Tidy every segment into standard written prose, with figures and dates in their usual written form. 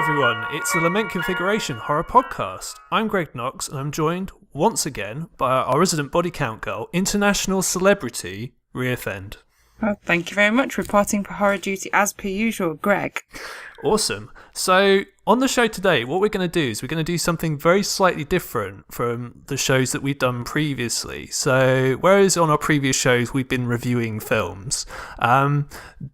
everyone, it's the Lament Configuration Horror Podcast. I'm Greg Knox, and I'm joined once again by our resident body count girl, international celebrity, Rhea Fend. Well, thank you very much. Reporting for Horror Duty as per usual, Greg. Awesome. So, on the show today, what we're going to do is we're going to do something very slightly different from the shows that we've done previously. So, whereas on our previous shows we've been reviewing films,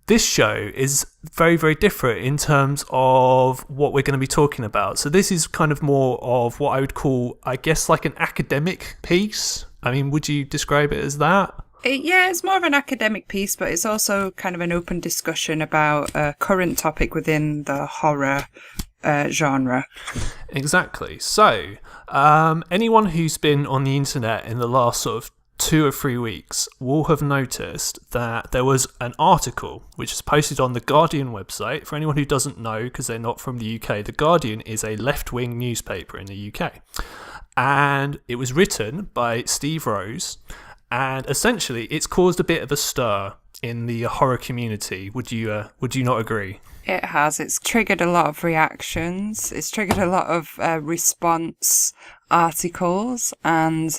this show is very, very different in terms of what we're going to be talking about. So, this is kind of more of what I would call, I guess, like an academic piece. I mean, would you describe it as that? Yeah, it's more of an academic piece, but it's also kind of an open discussion about a current topic within the horror genre. Exactly. So, anyone who's been on the internet in the last sort of 2 or 3 weeks will have noticed that there was an article which is posted on the Guardian website. For anyone who doesn't know, because they're not from the UK, the Guardian is a left-wing newspaper in the UK. And it was written by Steve Rose. And essentially, it's caused a bit of a stir in the horror community. Would you not agree? It has. It's triggered a lot of reactions. It's triggered a lot of response articles, and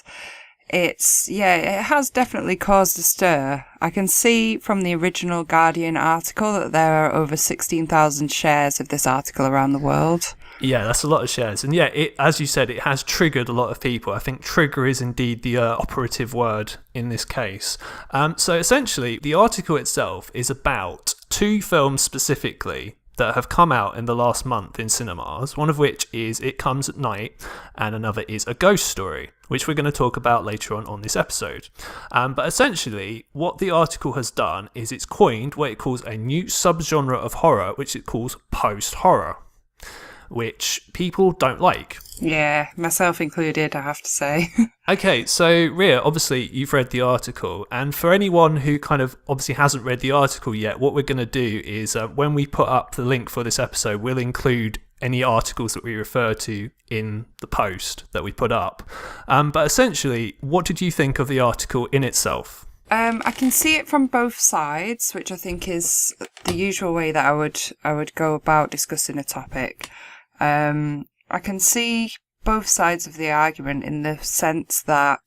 it has definitely caused a stir. I can see from the original Guardian article that there are over 16,000 shares of this article around the world. Yeah, that's a lot of shares. And yeah, as you said, it has triggered a lot of people. I think trigger is indeed the operative word in this case. So essentially, the article itself is about 2 films specifically that have come out in the last month in cinemas, one of which is It Comes at Night, and another is A Ghost Story, which we're going to talk about later on this episode. But essentially, what the article has done is it's coined what it calls a new subgenre of horror, which it calls post-horror, which people don't like. Yeah, myself included, I have to say. Okay, so Rhea, obviously you've read the article, and for anyone who kind of obviously hasn't read the article yet, what we're going to do is when we put up the link for this episode, we'll include any articles that we refer to in the post that we put up. But essentially, what did you think of the article in itself? I can see it from both sides, which I think is the usual way that I would go about discussing a topic. I can see both sides of the argument in the sense that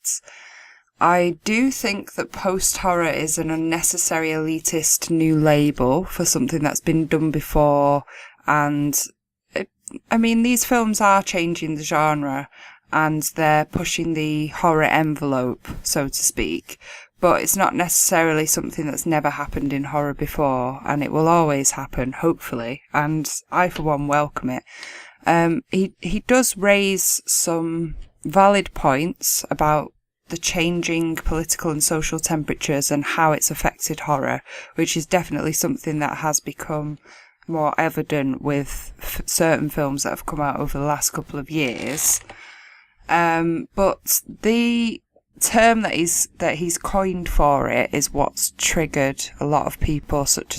I do think that post-horror is an unnecessary elitist new label for something that's been done before. And I mean, these films are changing the genre and they're pushing the horror envelope, so to speak. But it's not necessarily something that's never happened in horror before, and it will always happen, hopefully. And I, for one, welcome it. He does raise some valid points about the changing political and social temperatures and how it's affected horror, which is definitely something that has become more evident with certain films that have come out over the last couple of years. But the term that he's coined for it is what's triggered a lot of people, such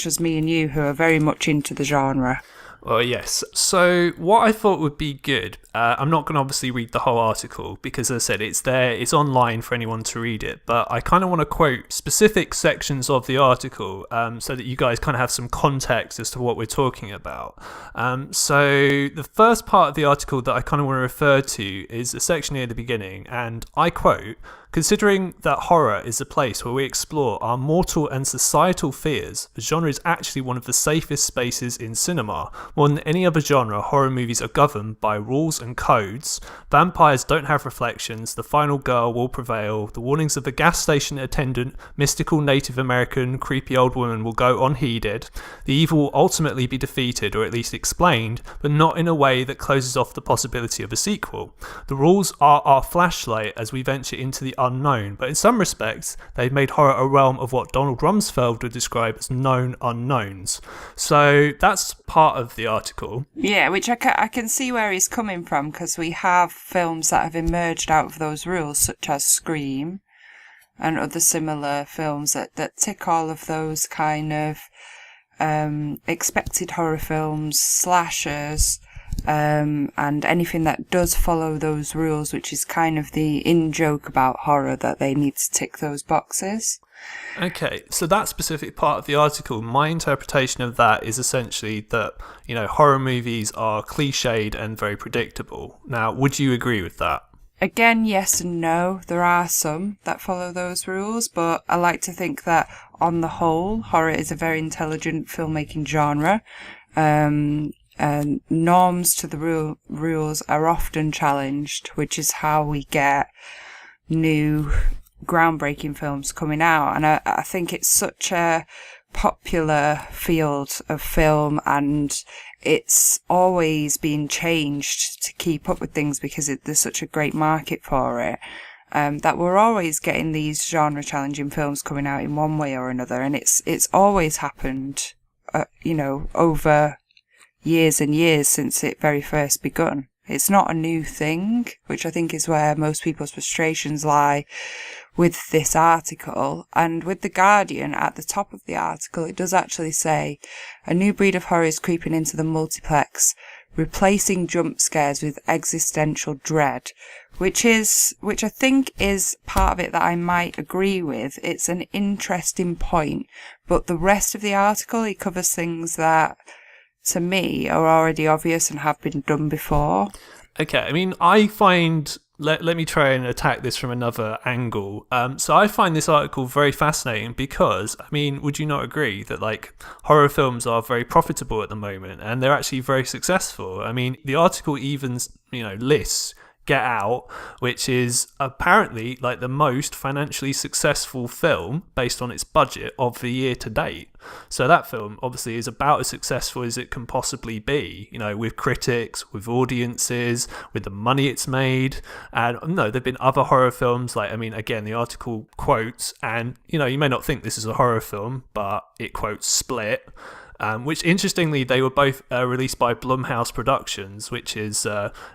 as me and you, who are very much into the genre. Well, yes. So what I thought would be good, I'm not going to obviously read the whole article because, as I said, it's there, it's online for anyone to read it, but I kind of want to quote specific sections of the article so that you guys kind of have some context as to what we're talking about. So the first part of the article that I kind of want to refer to is a section near the beginning, and I quote, "Considering that horror is a place where we explore our mortal and societal fears, the genre is actually one of the safest spaces in cinema. More than any other genre, horror movies are governed by rules and codes. Vampires don't have reflections, the final girl will prevail, the warnings of the gas station attendant, mystical Native American, creepy old woman will go unheeded. The evil will ultimately be defeated, or at least explained, but not in a way that closes off the possibility of a sequel. The rules are our flashlight as we venture into the unknown, but in some respects, they've made horror a realm of what Donald Rumsfeld would describe as known unknowns." So that's part of the article. Yeah, which I can see where he's coming from, because we have films that have emerged out of those rules, such as Scream and other similar films that tick all of those kind of expected horror films, slashers, and anything that does follow those rules, which is kind of the in-joke about horror, that they need to tick those boxes. Okay, so that specific part of the article, my interpretation of that is essentially that, horror movies are cliched and very predictable. Now, would you agree with that? Again, yes and no. There are some that follow those rules, but I like to think that on the whole, horror is a very intelligent filmmaking genre. And norms to the rules are often challenged, which is how we get new groundbreaking films coming out. And I think it's such a popular field of film, and it's always been changed to keep up with things because there's such a great market for it, that we're always getting these genre challenging films coming out in one way or another. And it's always happened, over years and years since it very first begun. It's not a new thing, which I think is where most people's frustrations lie with this article. And with The Guardian, at the top of the article, it does actually say, a new breed of horror is creeping into the multiplex, replacing jump scares with existential dread, which I think is part of it that I might agree with. It's an interesting point, but the rest of the article, it covers things that, to me, are already obvious and have been done before. Okay, I mean, I find... Let me try and attack this from another angle. So I find this article very fascinating because, I mean, would you not agree that, horror films are very profitable at the moment and they're actually very successful? I mean, the article even, lists Get Out, which is apparently the most financially successful film based on its budget of the year to date. So that film obviously is about as successful as it can possibly be, with critics, with audiences, with the money it's made. And no, there've been other horror films, again, the article quotes, and you may not think this is a horror film, but it quotes Split. Which, interestingly, they were both released by Blumhouse Productions, which is,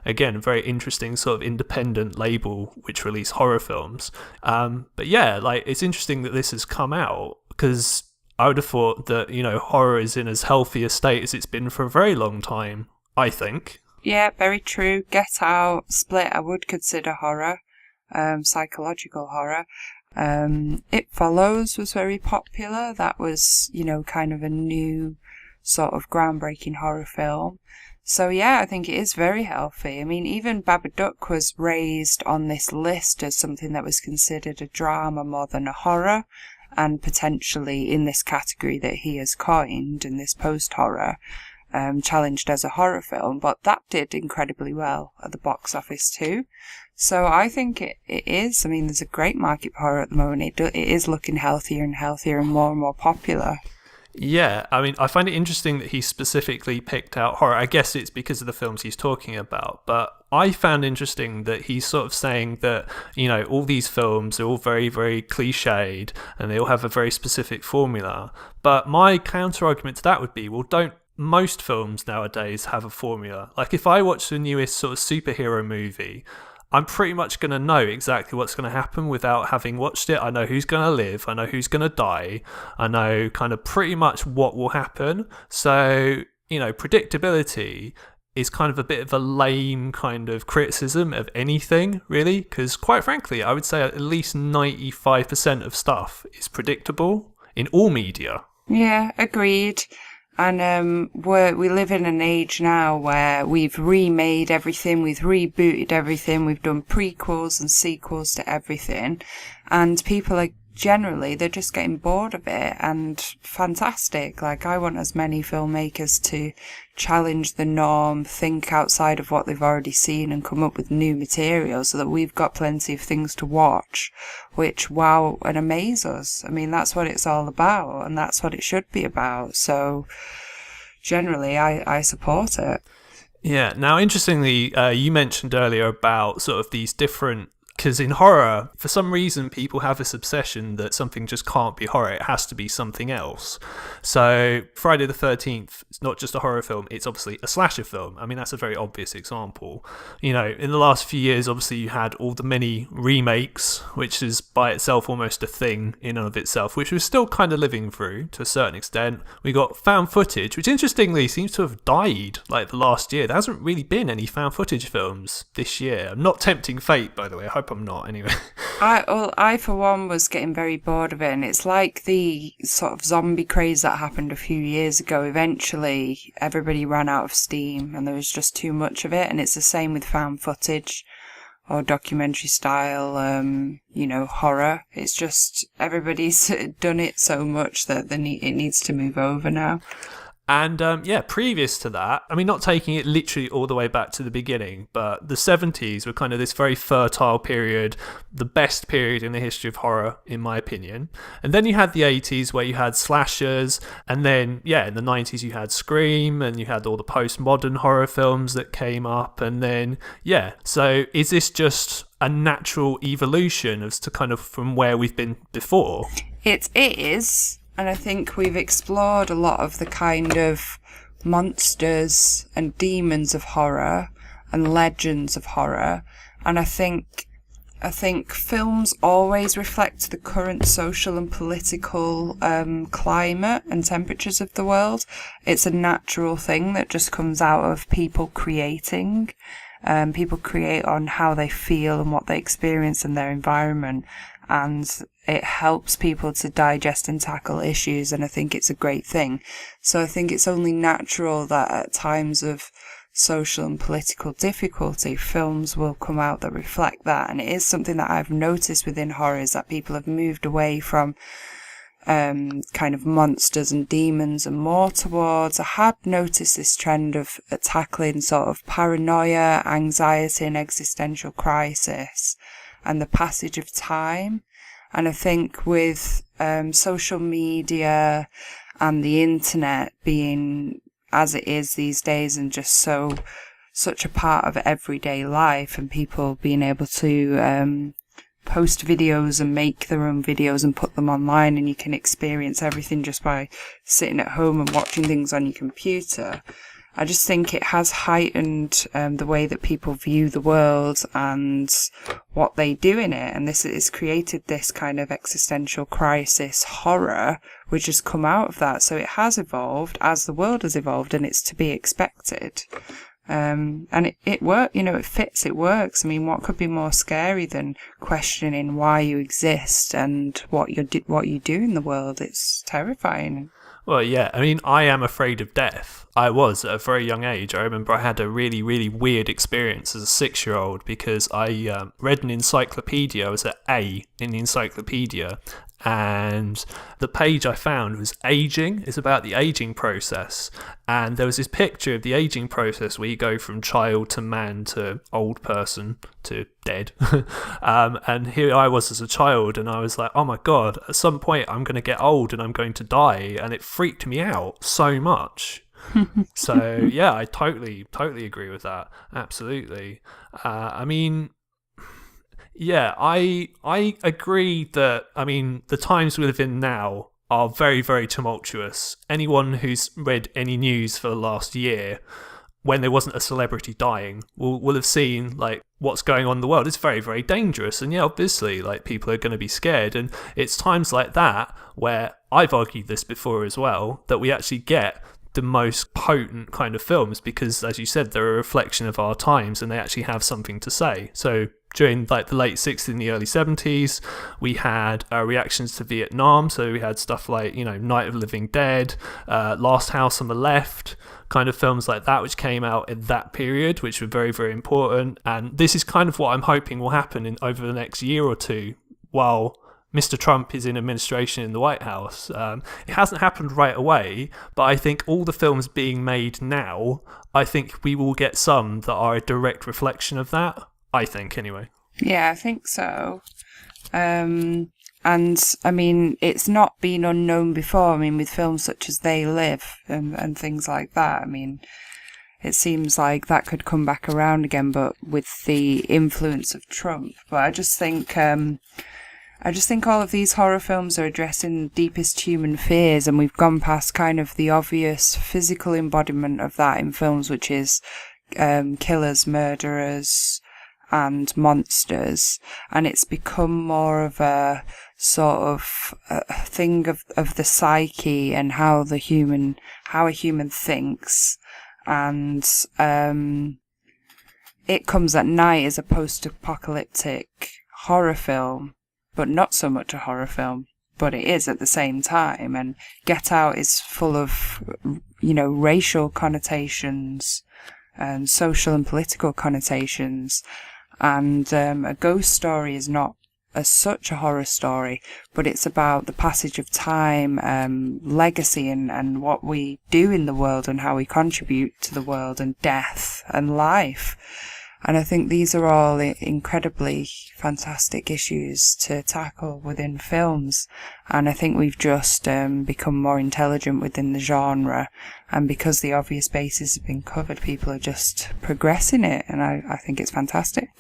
again, a very interesting sort of independent label which release horror films. But yeah, it's interesting that this has come out because I would have thought that, horror is in as healthy a state as it's been for a very long time, I think. Yeah, very true. Get Out, Split, I would consider horror, psychological horror. It Follows was very popular. That was, kind of a new sort of groundbreaking horror film. So yeah, I think it is very healthy. I mean, even Babadook was raised on this list as something that was considered a drama more than a horror, and potentially in this category that he has coined, in this post-horror, challenged as a horror film, but that did incredibly well at the box office too. So I think it is. I mean, there's a great market for horror at the moment. It is looking healthier and healthier and more popular. Yeah, I mean, I find it interesting that he specifically picked out horror. I guess it's because of the films he's talking about, but I found interesting that he's sort of saying that, all these films are all very, very cliched and they all have a very specific formula. But my counter argument to that would be, well, don't most films nowadays have a formula? If I watch the newest sort of superhero movie, I'm pretty much going to know exactly what's going to happen without having watched it. I know who's going to live. I know who's going to die. I know kind of pretty much what will happen. So, predictability is kind of a bit of a lame kind of criticism of anything, really. Because quite frankly, I would say at least 95% of stuff is predictable in all media. Yeah, agreed. And we live in an age now where we've remade everything, we've rebooted everything, we've done prequels and sequels to everything, and people are they're just getting bored of it. And fantastic. I want as many filmmakers to challenge the norm, think outside of what they've already seen, and come up with new material so that we've got plenty of things to watch which wow and amaze us. I mean, that's what it's all about, and that's what it should be about. So generally I support it. Yeah. Now, interestingly, you mentioned earlier about sort of these different, because in horror, for some reason, people have this obsession that something just can't be horror. It has to be something else. So Friday the 13th, it's not just a horror film. It's obviously a slasher film. I mean, that's a very obvious example. In the last few years, obviously, you had all the many remakes, which is by itself almost a thing in and of itself, which we're still kind of living through to a certain extent. We got found footage, which interestingly seems to have died the last year. There hasn't really been any found footage films this year. I'm not tempting fate, by the way. I hope I'm not, anyway. I for one was getting very bored of it, and it's like the sort of zombie craze that happened a few years ago. Eventually, everybody ran out of steam, and there was just too much of it. And it's the same with found footage or documentary style, horror. It's just everybody's done it so much that it needs to move over now. And previous to that, I mean, not taking it literally all the way back to the beginning, but the 70s were kind of this very fertile period, the best period in the history of horror, in my opinion. And then you had the 80s where you had slashers, and then, in the 90s you had Scream, and you had all the postmodern horror films that came up, and then, so is this just a natural evolution as to kind of from where we've been before? It is. And I think we've explored a lot of the kind of monsters and demons of horror and legends of horror. And I think films always reflect the current social and political climate and temperatures of the world. It's a natural thing that just comes out of people creating. People create on how they feel and what they experience in their environment. And it helps people to digest and tackle issues, and I think it's a great thing. So I think it's only natural that at times of social and political difficulty, films will come out that reflect that. And it is something that I've noticed within horror, is that people have moved away from kind of monsters and demons and more towards, I have noticed this trend of tackling sort of paranoia, anxiety and existential crisis and the passage of time. And I think with social media and the internet being as it is these days, and just such a part of everyday life, and people being able to post videos and make their own videos and put them online, and you can experience everything just by sitting at home and watching things on your computer. I just think it has heightened the way that people view the world and what they do in it. And this has created this kind of existential crisis horror, which has come out of that. So it has evolved as the world has evolved, and it's to be expected. And it works, it fits, it works. I mean, what could be more scary than questioning why you exist and what you do in the world? It's terrifying. Well, yeah, I mean, I am afraid of death. I was at a very young age. I remember I had a really, really weird experience as a 6-year-old because I read an encyclopedia. I was at A in the encyclopedia, and the page I found was aging. It's about the aging process, and there was this picture of the aging process where you go from child to man to old person to dead. And here I was as a child, and I was like, oh my god, at some point I'm going to get old and I'm going to die, and it freaked me out so much. So yeah, I totally agree with that. Absolutely. I mean, yeah, I agree that, I mean, the times we live in now are very, very tumultuous. Anyone who's read any news for the last year, when there wasn't a celebrity dying, will have seen like what's going on in the world. It's very, very dangerous, and yeah, obviously, like, people are going to be scared. And it's times like that where I've argued this before as well, that we actually get the most potent kind of films, because, as you said, they're a reflection of our times and they actually have something to say. So during like the late 60s and the early 70s, we had reactions to Vietnam. So we had stuff like, Night of the Living Dead, Last House on the Left, kind of films like that, which came out in that period, which were very, very important. And this is kind of what I'm hoping will happen over the next year or two while Mr. Trump is in administration in the White House. It hasn't happened right away, but I think all the films being made now, I think we will get some that are a direct reflection of that. I think, anyway. Yeah, I think so. And I mean, it's not been unknown before. I mean, with films such as They Live and things like that, I mean, it seems like that could come back around again, but with the influence of Trump. But I just think all of these horror films are addressing the deepest human fears, and we've gone past kind of the obvious physical embodiment of that in films, which is killers, murderers, and monsters, and it's become more of a sort of a thing of the psyche and how a human thinks, and it comes at night as a post-apocalyptic horror film, but not so much a horror film, but it is at the same time. And Get Out is full of, racial connotations and social and political connotations. And A Ghost Story is not as such a horror story, but it's about the passage of time, legacy, and what we do in the world and how we contribute to the world, and death and life. And I think these are all incredibly fantastic issues to tackle within films. And I think we've just become more intelligent within the genre. And because the obvious bases have been covered, people are just progressing it. And I think it's fantastic.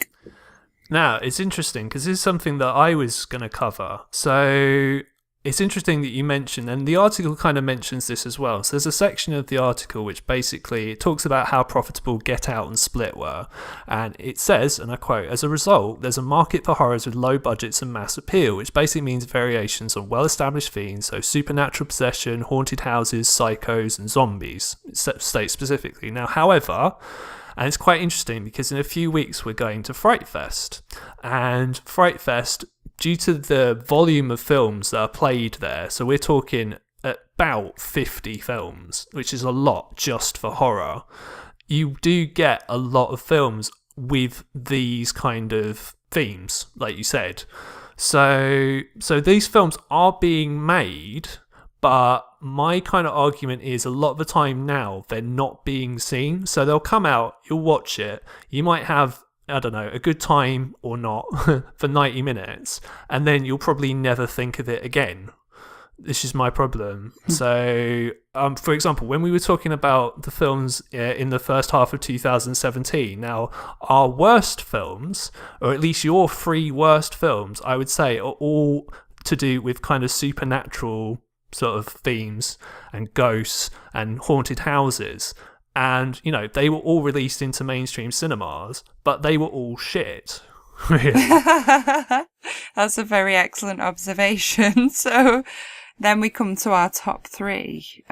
Now, it's interesting because this is something that I was going to cover. So it's interesting that you mentioned, and the article kind of mentions this as well. So there's a section of the article which basically talks about how profitable Get Out and Split were. And it says, and I quote, "As a result, there's a market for horrors with low budgets and mass appeal," which basically means variations on well-established themes, so supernatural possession, haunted houses, psychos, and zombies, it states specifically. Now, however, and it's quite interesting because in a few weeks we're going to Fright Fest. And Fright Fest, due to the volume of films that are played there, so we're talking about 50 films, which is a lot just for horror, you do get a lot of films with these kind of themes, like you said. So these films are being made, but my kind of argument is a lot of the time now they're not being seen. So they'll come out, you'll watch it, you might have, I don't know, a good time or not for 90 minutes, and then you'll probably never think of it again. This is my problem. So, for example, when we were talking about the films in the first half of 2017, now, our worst films, or at least your 3 worst films, I would say, are all to do with kind of supernatural sort of themes and ghosts and haunted houses. And, they were all released into mainstream cinemas, but they were all shit. Really. That's a very excellent observation. So then we come to our top 3.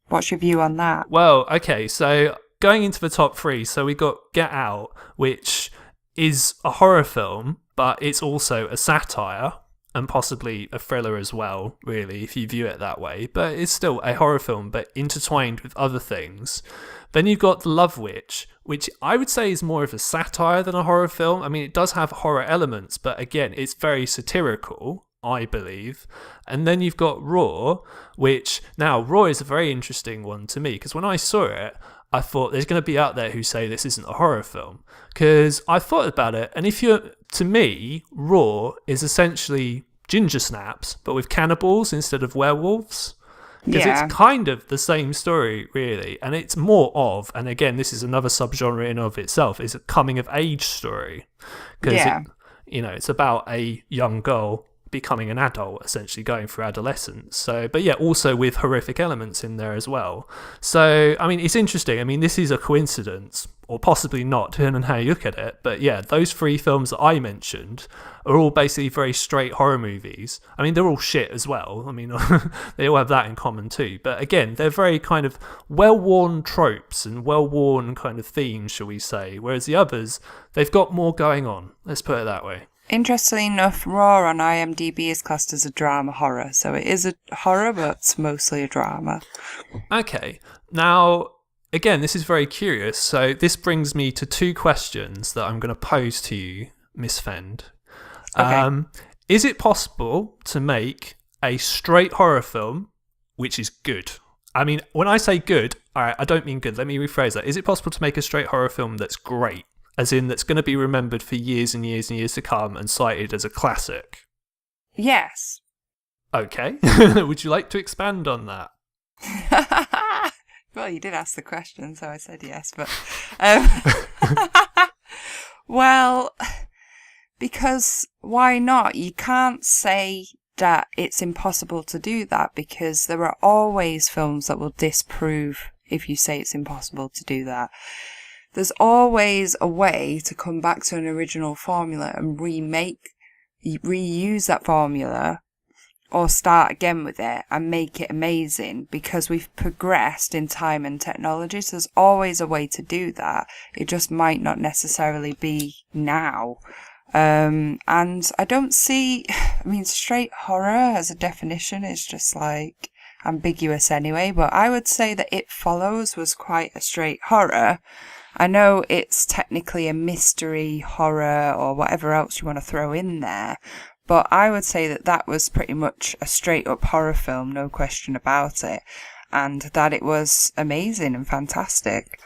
What's your view on that? Well, okay, so going into the top 3, so we got Get Out, which is a horror film, but it's also a satire, and possibly a thriller as well, really, if you view it that way. But it's still a horror film, but intertwined with other things. Then you've got The Love Witch, which I would say is more of a satire than a horror film. I mean, it does have horror elements, but again, it's very satirical, I believe. And then you've got Raw, which, now, Raw is a very interesting one to me, because when I saw it, I thought there's going to be out there who say this isn't a horror film. Because I thought about it, and to me, Raw is essentially Ginger Snaps, but with cannibals instead of werewolves. Because it's kind of the same story, really. And it's more of, and again, this is another subgenre in of itself, is a coming of age story. Because it's about a young girl becoming an adult, essentially going through adolescence. So, but yeah, also with horrific elements in there as well. So, I mean, it's interesting. I mean, this is a coincidence, or possibly not, depending on how you look at it. But yeah, those 3 films that I mentioned are all basically very straight horror movies. I mean, they're all shit as well. I mean, they all have that in common too. But again, they're very kind of well-worn tropes and well-worn kind of themes, shall we say. Whereas the others, they've got more going on. Let's put it that way. Interestingly enough, Raw on IMDb is classed as a drama horror. So it is a horror, but it's mostly a drama. Okay. Now, again, this is very curious. So this brings me to 2 questions that I'm going to pose to you, Miss Fend. Okay. Is it possible to make a straight horror film which is good? I mean, when I say good, I don't mean good. Let me rephrase that. Is it possible to make a straight horror film that's great? As in, that's going to be remembered for years and years and years to come and cited as a classic? Yes. Okay. Would you like to expand on that? Well, you did ask the question, so I said yes. But well, because why not? You can't say that it's impossible to do that, because there are always films that will disprove if you say it's impossible to do that. There's always a way to come back to an original formula and reuse that formula, or start again with it and make it amazing, because we've progressed in time and technology. So there's always a way to do that. It just might not necessarily be now. And I don't see, I mean, straight horror as a definition is just like ambiguous anyway, but I would say that It Follows was quite a straight horror. I know it's technically a mystery horror or whatever else you want to throw in there, but I would say that that was pretty much a straight up horror film, no question about it, and that it was amazing and fantastic.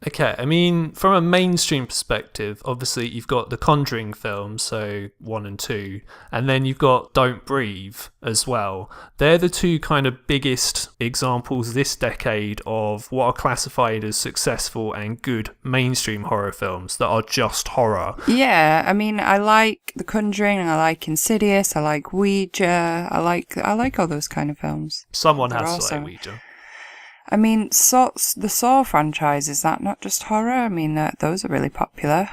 Okay, I mean, from a mainstream perspective, obviously you've got the Conjuring films, so 1 and 2, and then you've got Don't Breathe as well. They're the two kind of biggest examples this decade of what are classified as successful and good mainstream horror films that are just horror. Yeah, I mean, I like The Conjuring, I like Insidious, I like Ouija, I like all those kind of films. Someone They're has to awesome. like Ouija. I mean, the Saw franchise, is that not just horror? I mean, those are really popular.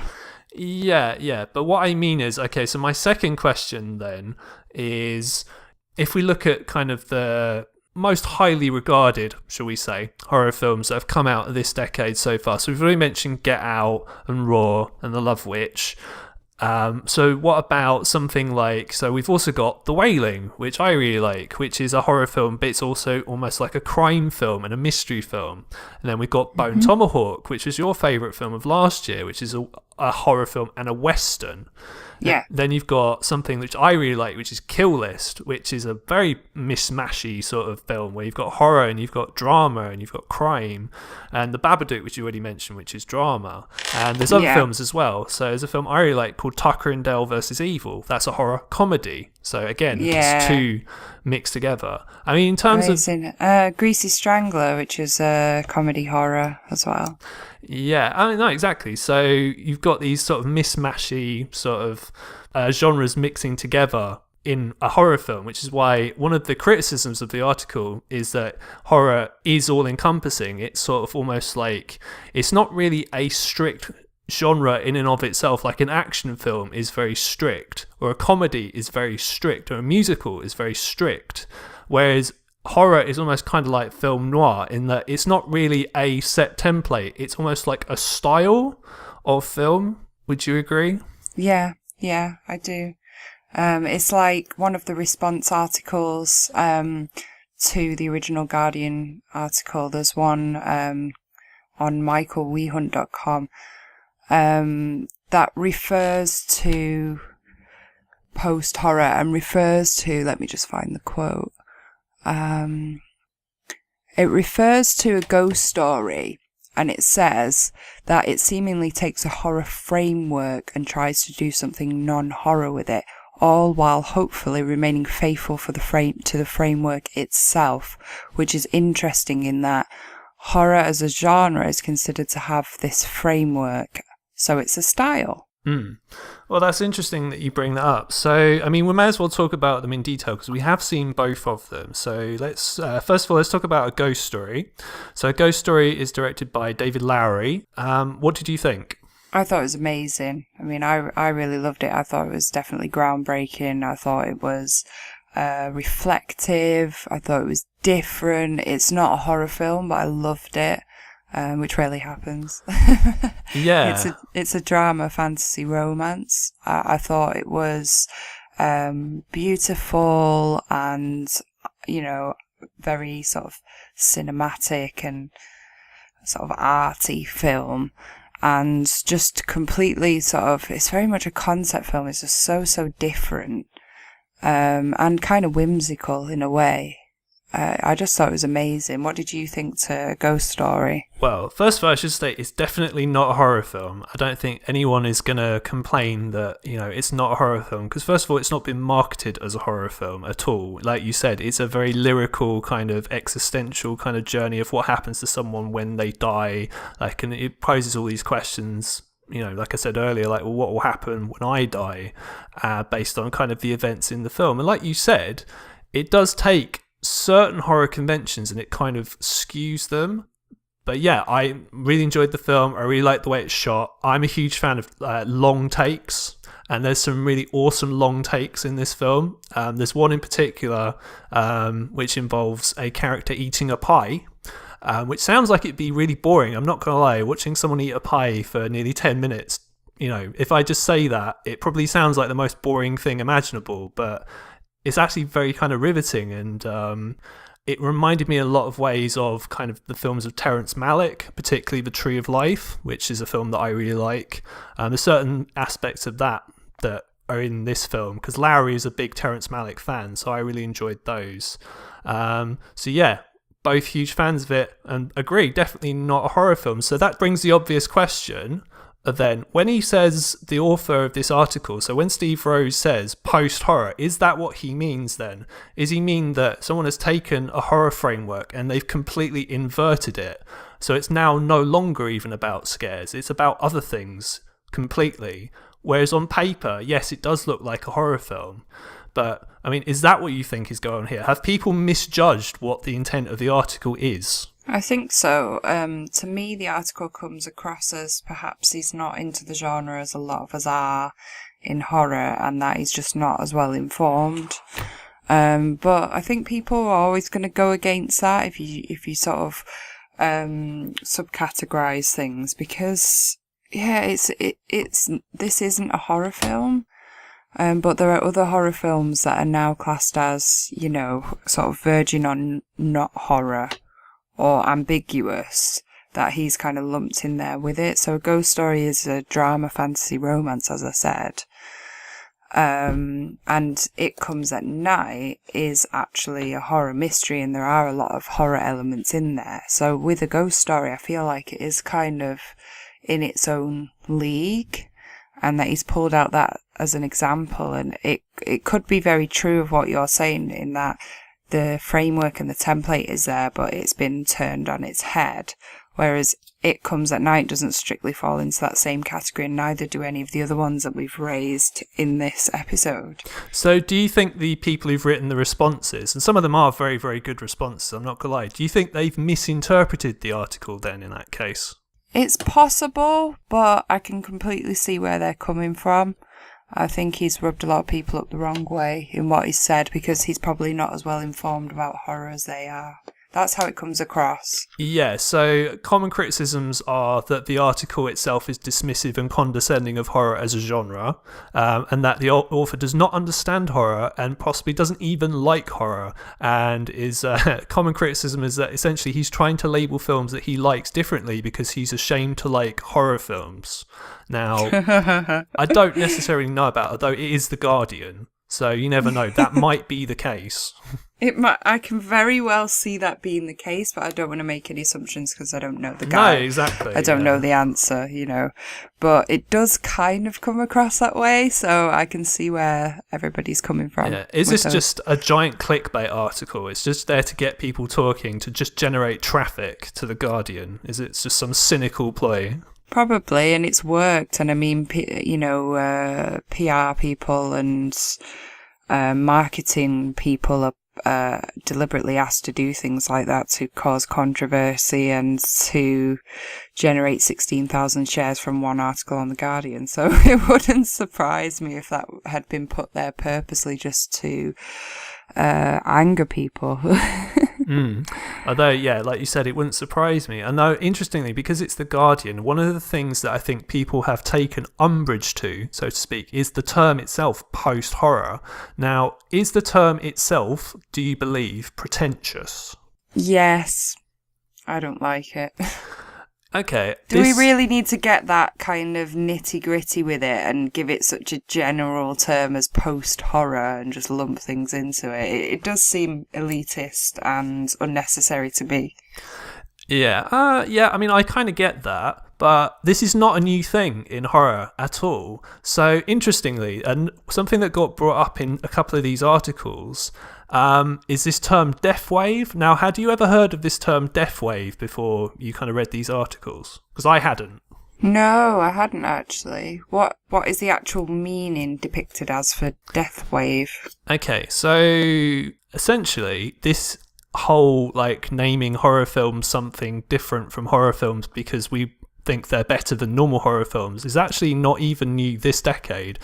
Yeah. But what I mean is, okay, so my second question then is, if we look at kind of the most highly regarded, shall we say, horror films that have come out this decade so far. So we've already mentioned Get Out and Raw and The Love Witch. So what about something like, so we've also got The Wailing, which I really like, which is a horror film, but it's also almost like a crime film and a mystery film. And then we've got Bone Tomahawk, which was your favourite film of last year, which is a horror film and a western. Yeah. Then you've got something which I really like, which is Kill List, which is a very mishmashy sort of film where you've got horror and you've got drama and you've got crime, and The Babadook, which you already mentioned, which is drama. And there's other films as well. So there's a film I really like called Tucker and Dale versus Evil. That's a horror comedy. So again, just two mixed together. I mean, in terms of Greasy Strangler, which is a comedy horror as well. Yeah, I mean, no, exactly. So you've got these sort of mishmashy sort of genres mixing together in a horror film, which is why one of the criticisms of the article is that horror is all-encompassing. It's sort of almost like, it's not really a strict genre in and of itself. Like an action film is very strict, or a comedy is very strict, or a musical is very strict, whereas horror is almost kind of like film noir in that it's not really a set template. It's almost like a style of film. Would you agree? Yeah, I do. It's like one of the response articles to the original Guardian article. There's one on michaelwehunt.com that refers to post-horror and refers to, let me just find the quote. It refers to a ghost story, and it says that it seemingly takes a horror framework and tries to do something non-horror with it, all while hopefully remaining faithful to the framework itself, which is interesting in that horror as a genre is considered to have this framework, so it's a style. Well, that's interesting that you bring that up. So, I mean, we may as well talk about them in detail because we have seen both of them. So let's, first of all, let's talk about A Ghost Story. So A Ghost Story is directed by David Lowery. What did you think? I thought it was amazing. I mean, I really loved it. I thought it was definitely groundbreaking. I thought it was reflective. I thought it was different. It's not a horror film, but I loved it. Which rarely happens. Yeah. It's a drama, fantasy, romance. I thought it was beautiful and, you know, very sort of cinematic and sort of arty film. And just completely sort of, it's very much a concept film. It's just so different and kind of whimsical in a way. I just thought it was amazing. What did you think to Ghost Story? Well, first of all, I should say it's definitely not a horror film. I don't think anyone is going to complain that, you know, it's not a horror film. Because first of all, it's not been marketed as a horror film at all. Like you said, it's a very lyrical kind of existential kind of journey of what happens to someone when they die. Like, and it poses all these questions, you know, like I said earlier, like, well, what will happen when I die? Based on kind of the events in the film. And like you said, it does take certain horror conventions and it kind of skews them. But yeah, I really enjoyed the film. I really like the way it's shot. I'm a huge fan of long takes, and there's some really awesome long takes in this film. There's one in particular which involves a character eating a pie, which sounds like it'd be really boring. I'm not gonna lie, watching someone eat a pie for nearly 10 minutes if I just say that, it probably sounds like the most boring thing imaginable, but it's actually very kind of riveting, and it reminded me in a lot of ways of kind of the films of Terrence Malick, particularly The Tree of Life, which is a film that I really like. There's certain aspects of that are in this film, because Lowry is a big Terrence Malick fan, so I really enjoyed those. So yeah, both huge fans of it, and agree, definitely not a horror film. So that brings the obvious question. Then, when he says the author of this article, so when Steve Rose says post-horror, is that what he means then? Is he mean that someone has taken a horror framework and they've completely inverted it? So it's now no longer even about scares, it's about other things completely. Whereas on paper, yes, it does look like a horror film. But, I mean, is that what you think is going on here? Have people misjudged what the intent of the article is? I think so. To me, the article comes across as perhaps he's not into the genre as a lot of us are in horror, and that he's just not as well informed. But I think people are always going to go against that if you sort of subcategorize things, because this isn't a horror film. But there are other horror films that are now classed as, sort of verging on not horror or ambiguous, that he's kind of lumped in there with it. So A Ghost Story is a drama, fantasy, romance, as I said. And It Comes at Night is actually a horror mystery, and there are a lot of horror elements in there. So with A Ghost Story, I feel like it is kind of in its own league, and that he's pulled out that as an example. And it could be very true of what you're saying, in that the framework and the template is there, but it's been turned on its head. Whereas It Comes at Night doesn't strictly fall into that same category, and neither do any of the other ones that we've raised in this episode. So do you think the people who've written the responses, and some of them are very, very good responses, I'm not going to lie, do you think they've misinterpreted the article then in that case? It's possible, but I can completely see where they're coming from. I think he's rubbed a lot of people up the wrong way in what he's said, because he's probably not as well informed about horror as they are. That's how it comes across. Yeah, so common criticisms are that the article itself is dismissive and condescending of horror as a genre, and that the author does not understand horror and possibly doesn't even like horror. And common criticism is that essentially he's trying to label films that he likes differently because he's ashamed to like horror films. Now, I don't necessarily know about it, though it is The Guardian, so you never know. That might be the case. I can very well see that being the case, but I don't want to make any assumptions because I don't know the guy. No, exactly. I don't know the answer, But it does kind of come across that way, so I can see where everybody's coming from. Yeah. Is this just a giant clickbait article? It's just there to get people talking, to just generate traffic to The Guardian? Is it just some cynical ploy? Probably, and it's worked. And I mean, PR people and marketing people are deliberately asked to do things like that to cause controversy and to generate 16,000 shares from one article on The Guardian. So it wouldn't surprise me if that had been put there purposely just to anger people. Although, yeah, like you said, it wouldn't surprise me. And though, interestingly, because it's The Guardian, one of the things that I think people have taken umbrage to, so to speak, is the term itself, post-horror. Now, is the term itself, do you believe, pretentious? Yes. I don't like it. Okay. Do we really need to get that kind of nitty-gritty with it and give it such a general term as post-horror and just lump things into it? It does seem elitist and unnecessary to me. Yeah, I mean, I kind of get that, but this is not a new thing in horror at all. So, interestingly, and something that got brought up in a couple of these articles is this term death wave. Now, had you ever heard of this term death wave before you kind of read these articles? Because I hadn't. No, I hadn't actually. What is the actual meaning depicted as for death wave? Okay, so essentially this whole naming horror films something different from horror films because we think they're better than normal horror films is actually not even new this decade.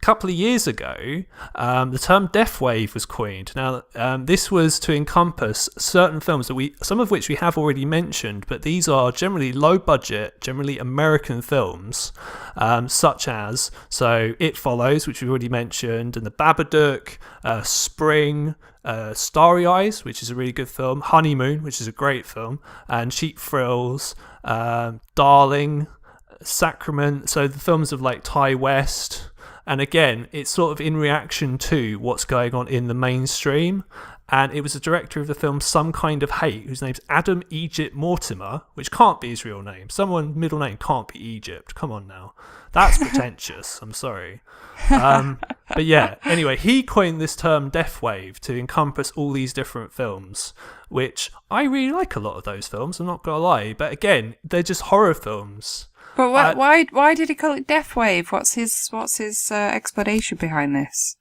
couple of years ago, the term death wave was coined. Now, this was to encompass certain films that some of which we have already mentioned, but these are generally low budget, generally American films, such as It Follows, which we already mentioned, and The Babadook, Spring, Starry Eyes, which is a really good film, Honeymoon, which is a great film, and Cheap Thrills, Darling, Sacrament. So the films of like Ty West. And again, it's sort of in reaction to what's going on in the mainstream. And it was the director of the film Some Kind of Hate, whose name's Adam Egypt Mortimer, which can't be his real name. Someone's middle name can't be Egypt. Come on now. That's pretentious. I'm sorry. But yeah, anyway, he coined this term death wave to encompass all these different films, which I really like a lot of those films, I'm not going to lie. But again, they're just horror films. But why did he call it death wave? What's his explanation behind this?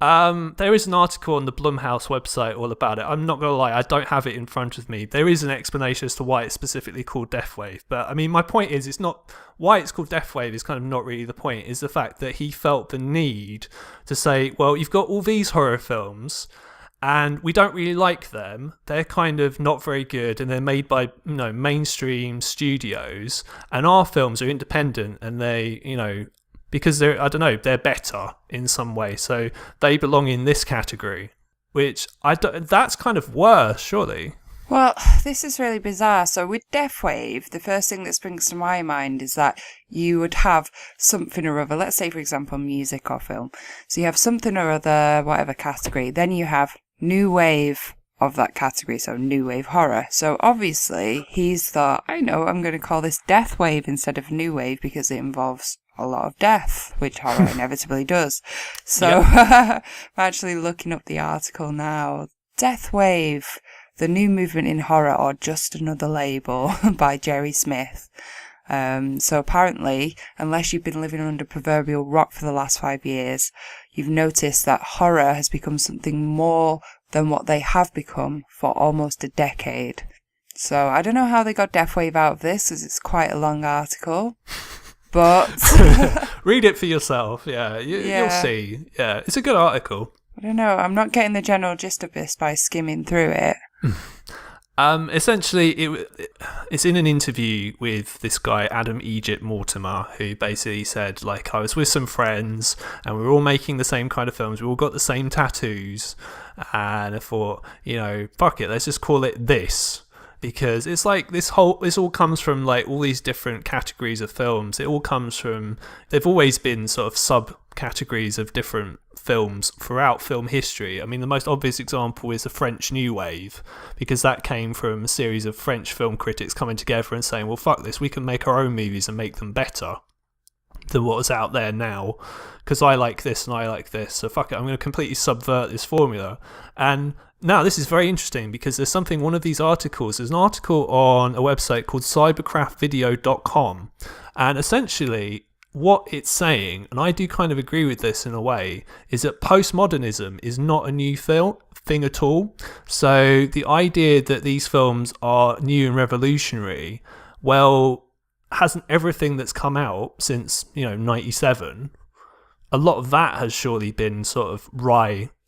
There is an article on the Blumhouse website all about it. I'm not going to lie, I don't have it in front of me. There is an explanation as to why it's specifically called death wave. But I mean, my point is, it's not why it's called death wave is kind of not really the point. Is the fact that he felt the need to say, well, you've got all these horror films, and we don't really like them. They're kind of not very good, and they're made by mainstream studios. And our films are independent, and they because they're they're better in some way. So they belong in this category, which that's kind of worse, surely. Well, this is really bizarre. So with death wave, the first thing that springs to my mind is that you would have something or other. Let's say, for example, music or film. So you have something or other, whatever category. Then you have new wave of that category, so new wave horror. So obviously he's thought, I know, I'm going to call this death wave instead of new wave because it involves a lot of death, which horror inevitably does. So I'm actually looking up the article now. Death wave, the new movement in horror or just another label by Jerry Smith. So apparently, unless you've been living under proverbial rock for the last 5 years, you've noticed that horror has become something more than what they have become for almost a decade. So I don't know how they got death wave out of this, as it's quite a long article. But read it for yourself. Yeah, you'll see. Yeah, it's a good article. I don't know. I'm not getting the general gist of this by skimming through it. Essentially, it's in an interview with this guy, Adam Egypt Mortimer, who basically said, like, I was with some friends and we were all making the same kind of films. We all got the same tattoos. And I thought, fuck it, let's just call it this. Because it's like this all comes from like all these different categories of films. It all comes from, they've always been sort of subcategories of different films throughout film history. I mean, the most obvious example is the French New Wave, because that came from a series of French film critics coming together and saying, well, fuck this, we can make our own movies and make them better than what's out there now, because I like this and I like this, so fuck it, I'm going to completely subvert this formula. And now this is very interesting because there's one of these articles, there's an article on a website called cybercraftvideo.com, and essentially what it's saying, and I do kind of agree with this in a way, is that postmodernism is not a new thing at all. So the idea that these films are new and revolutionary, well, hasn't everything that's come out since 97, a lot of that has surely been sort of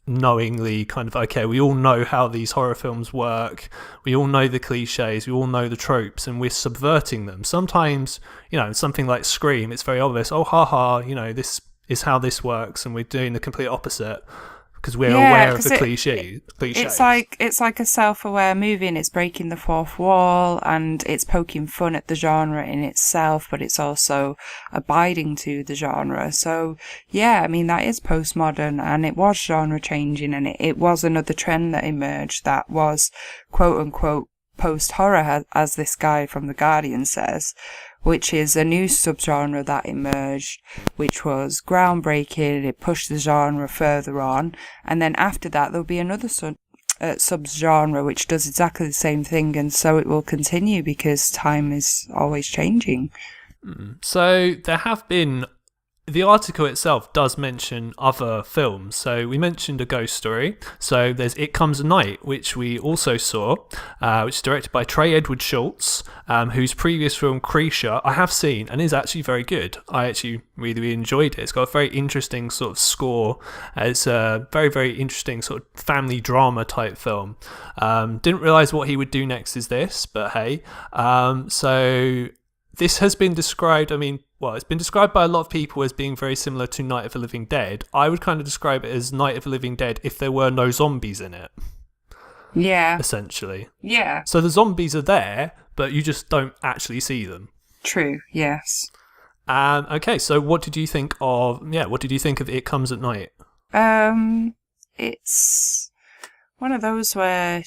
knowingly kind of, okay, we all know how these horror films work, we all know the cliches, we all know the tropes, and we're subverting them. Sometimes, something like Scream, it's very obvious, oh haha, this is how this works, and we're doing the complete opposite because we're aware of the cliches. It's like a self-aware movie, and it's breaking the fourth wall, and it's poking fun at the genre in itself, but it's also abiding to the genre. So yeah, I mean, that is postmodern, and it was genre changing, and it was another trend that emerged that was quote unquote post-horror, as this guy from The Guardian says, which is a new subgenre that emerged, which was groundbreaking. It pushed the genre further on, and then after that there'll be another subgenre which does exactly the same thing, and so it will continue because time is always changing. So there have been the article itself does mention other films. So we mentioned A Ghost Story. So there's It Comes at Night, which we also saw, which is directed by Trey Edward Schultz, whose previous film Creature I have seen and is actually very good. I actually really enjoyed it. It's got a very interesting sort of score. It's a very, very interesting sort of family drama type film. Didn't realise what he would do next is this, but hey. So this has been described, it's been described by a lot of people as being very similar to Night of the Living Dead. I would kind of describe it as Night of the Living Dead if there were no zombies in it. Yeah. Essentially. Yeah. So the zombies are there, but you just don't actually see them. True, yes. Okay, so what did you think of It Comes at Night? It's one of those where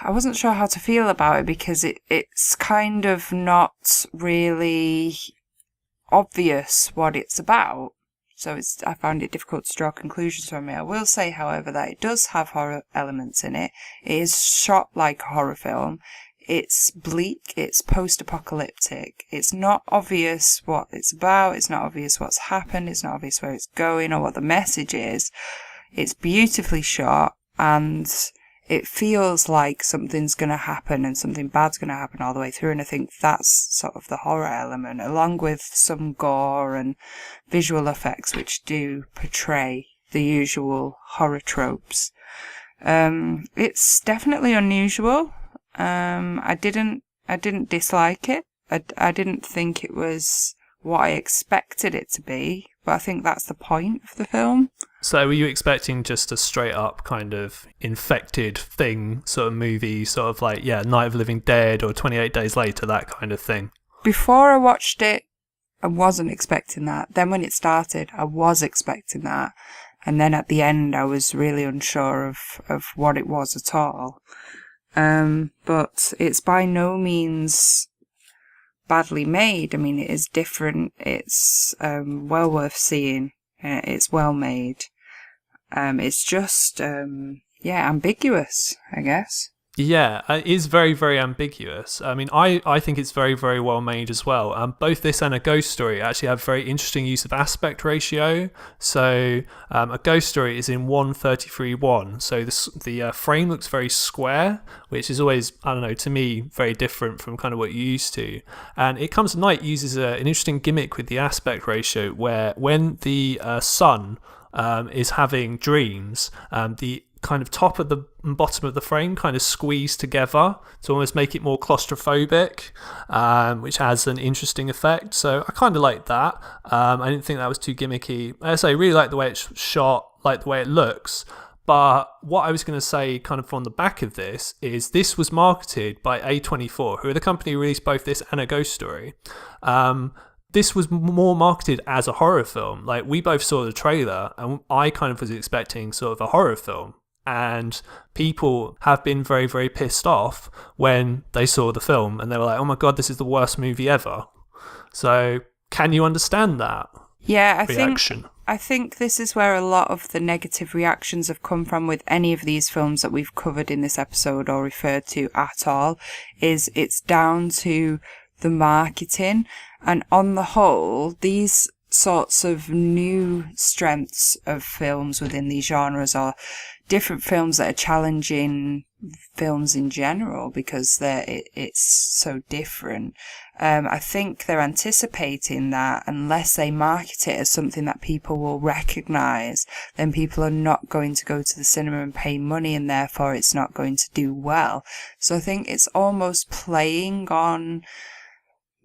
I wasn't sure how to feel about it because it's kind of not really obvious what it's about. So I found it difficult to draw conclusions from it. I will say, however, that it does have horror elements in it. It is shot like a horror film. It's bleak, it's post-apocalyptic. It's not obvious what it's about, it's not obvious what's happened, it's not obvious where it's going or what the message is. It's beautifully shot, and it feels like something's going to happen and something bad's going to happen all the way through, and I think that's sort of the horror element, along with some gore and visual effects which do portray the usual horror tropes. It's definitely unusual. I didn't dislike it. I didn't think it was what I expected it to be, but I think that's the point of the film. So were you expecting just a straight up kind of infected thing sort of movie, sort of like, Night of the Living Dead or 28 Days Later, that kind of thing? Before I watched it, I wasn't expecting that. Then when it started, I was expecting that. And then at the end, I was really unsure of what it was at all. But it's by no means badly made. I mean, it is different. It's well worth seeing. It's well made. It's just, ambiguous, I guess. Yeah, it is very, very ambiguous. I mean, I think it's very, very well made as well. Both this and A Ghost Story actually have very interesting use of aspect ratio. So A Ghost Story is in 1:33:1. So the frame looks very square, which is always, I don't know, to me, very different from kind of what you're used to. And It Comes at Night uses an interesting gimmick with the aspect ratio where when the sun is having dreams, the kind of top of the bottom of the frame kind of squeeze together to almost make it more claustrophobic, which has an interesting effect. So I kind of like that. I didn't think that was too gimmicky. As I say, really like the way it's shot, like the way it looks. But what I was going to say kind of on the back of this is this was marketed by A24, who are the company who released both this and A Ghost Story. This was more marketed as a horror film. Like, we both saw the trailer and I kind of was expecting sort of a horror film. And people have been very, very pissed off when they saw the film and they were like, oh my God, this is the worst movie ever. So can you understand that reaction? I think this is where a lot of the negative reactions have come from with any of these films that we've covered in this episode or referred to at all, is it's down to the marketing. And on the whole, these sorts of new strengths of films within these genres are different films that are challenging films in general because it's so different. I think they're anticipating that unless they market it as something that people will recognise, then people are not going to go to the cinema and pay money, and therefore it's not going to do well. So I think it's almost playing on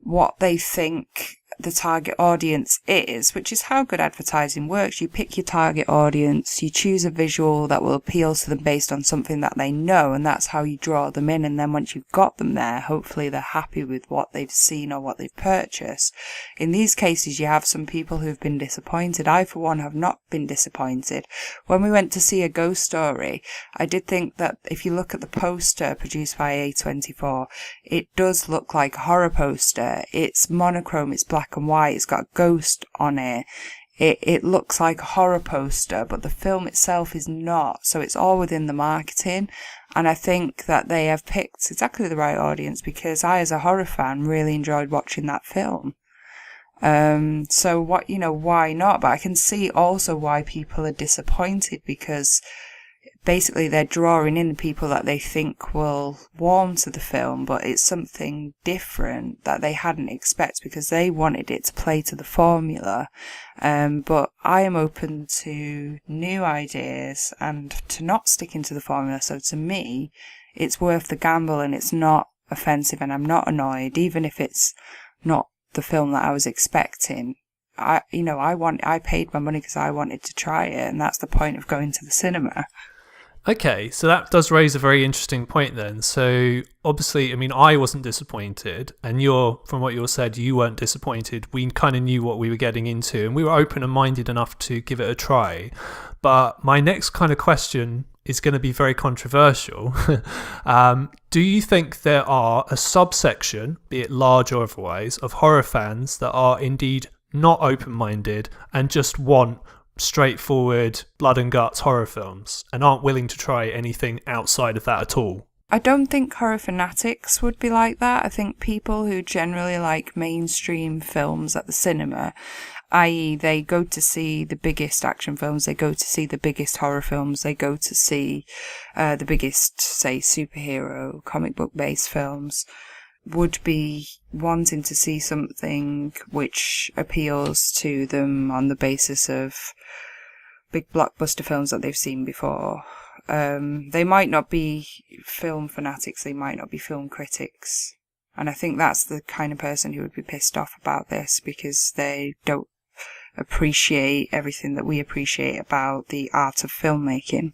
what they think the target audience is, which is how good advertising works. You pick your target audience, you choose a visual that will appeal to them based on something that they know, and that's how you draw them in. And then once you've got them there, hopefully they're happy with what they've seen or what they've purchased. In these cases, you have some people who've been disappointed. I, for one, have not been disappointed. When we went to see A Ghost Story, I did think that if you look at the poster produced by A24, it does look like a horror poster. It's monochrome, it's black and white, it's got a ghost on it. It looks like a horror poster, but the film itself is not. So it's all within the marketing. And I think that they have picked exactly the right audience, because I, as a horror fan, really enjoyed watching that film. So why not? But I can see also why people are disappointed, because basically they're drawing in the people that they think will warm to the film, but it's something different that they hadn't expected because they wanted it to play to the formula. But I am open to new ideas and to not sticking to the formula. So to me, it's worth the gamble, and it's not offensive, and I'm not annoyed, even if it's not the film that I was expecting. I paid my money because I wanted to try it, and that's the point of going to the cinema. Okay, so that does raise a very interesting point then. So obviously, I mean, I wasn't disappointed, and from what you said, you weren't disappointed. We kind of knew what we were getting into, and we were open and minded enough to give it a try. But my next kind of question is going to be very controversial. Do you think there are a subsection, be it large or otherwise, of horror fans that are indeed not open-minded and just want straightforward blood and guts horror films and aren't willing to try anything outside of that at all? I don't think horror fanatics would be like that. I think people who generally like mainstream films at the cinema, i.e. they go to see the biggest action films, they go to see the biggest horror films, they go to see the biggest, say, superhero, comic book based films, would be wanting to see something which appeals to them on the basis of big blockbuster films that they've seen before. They might not be film fanatics, they might not be film critics. And I think that's the kind of person who would be pissed off about this, because they don't appreciate everything that we appreciate about the art of filmmaking.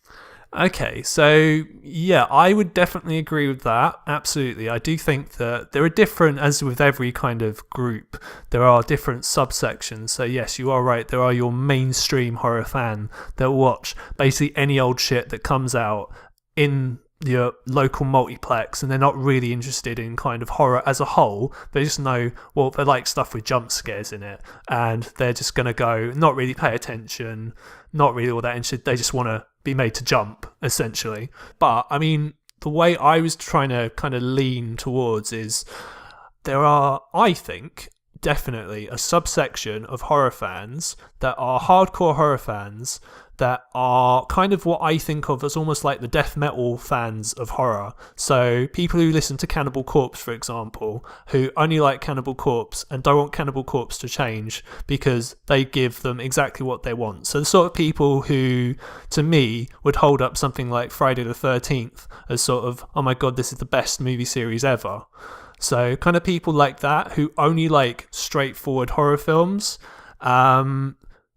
Okay, so yeah, I would definitely agree with that. Absolutely. I do think that there are different, as with every kind of group, there are different subsections. So yes, you are right. There are your mainstream horror fan that watch basically any old shit that comes out in your local multiplex, and they're not really interested in kind of horror as a whole. They just know, well, they like stuff with jump scares in it, and they're just going to go, not really pay attention, not really all that interested. They just want to be made to jump, essentially. But I mean, the way I was trying to kind of lean towards is there are, I think, definitely a subsection of horror fans that are hardcore horror fans that are kind of what I think of as almost like the death metal fans of horror. So people who listen to Cannibal Corpse, for example, who only like Cannibal Corpse and don't want Cannibal Corpse to change because they give them exactly what they want. So the sort of people who, to me, would hold up something like Friday the 13th as sort of, oh my god, this is the best movie series ever. So kind of people like that who only like straightforward horror films.